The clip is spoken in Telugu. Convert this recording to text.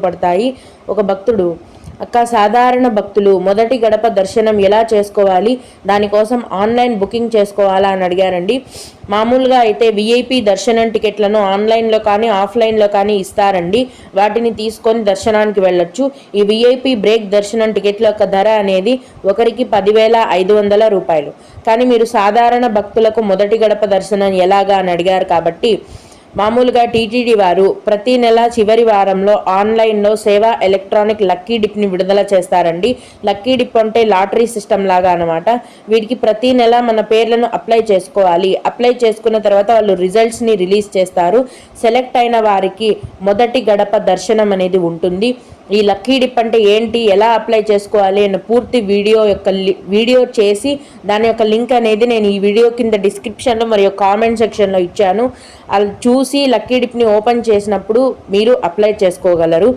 ఉపయోగపడతాయి. ఒక భక్తుడు, అక్క, సాధారణ భక్తులు మొదటి గడప దర్శనం ఎలా చేసుకోవాలి, దానికోసం ఆన్లైన్ బుకింగ్ చేసుకోవాలా అని అడిగారండి. మామూలుగా అయితే విఐపి దర్శనం టికెట్లను ఆన్లైన్లో కానీ ఆఫ్లైన్లో కానీ ఇస్తారండి. వాటిని తీసుకొని దర్శనానికి వెళ్ళొచ్చు. ఈ విఐపి బ్రేక్ దర్శనం టికెట్ల యొక్క ధర అనేది ఒకరికి 10,500 రూపాయలు. కానీ మీరు సాధారణ భక్తులకు మొదటి గడప దర్శనం ఎలాగా అని అడిగారు కాబట్టి మామూలుగా టీటీడీ వారు ప్రతి నెల చివరి వారంలో ఆన్లైన్లో సేవా ఎలక్ట్రానిక్ లక్కీ డిప్ని విడుదల చేస్తారండి. లక్కీ డిప్ అంటే లాటరీ సిస్టమ్ లాగా అనమాట. వీటికి ప్రతి నెల మన పేర్లను అప్లై చేసుకోవాలి. అప్లై చేసుకున్న తర్వాత వాళ్ళు రిజల్ట్స్ని రిలీజ్ చేస్తారు. సెలెక్ట్ అయిన వారికి మొదటి గడప దర్శనం అనేది ఉంటుంది. ఈ లక్కీ డిప్ అంటే ఏంటి, ఎలా అప్లై చేసుకోవాలి అన్న పూర్తి వీడియో చేసి దాని యొక్క లింక్ అనేది నేను ఈ వీడియో కింద డిస్క్రిప్షన్లో మరియు కామెంట్ సెక్షన్లో ఇచ్చాను. అది చూసి లక్కీ డిప్ని ఓపెన్ చేసినప్పుడు మీరు అప్లై చేసుకోగలరు.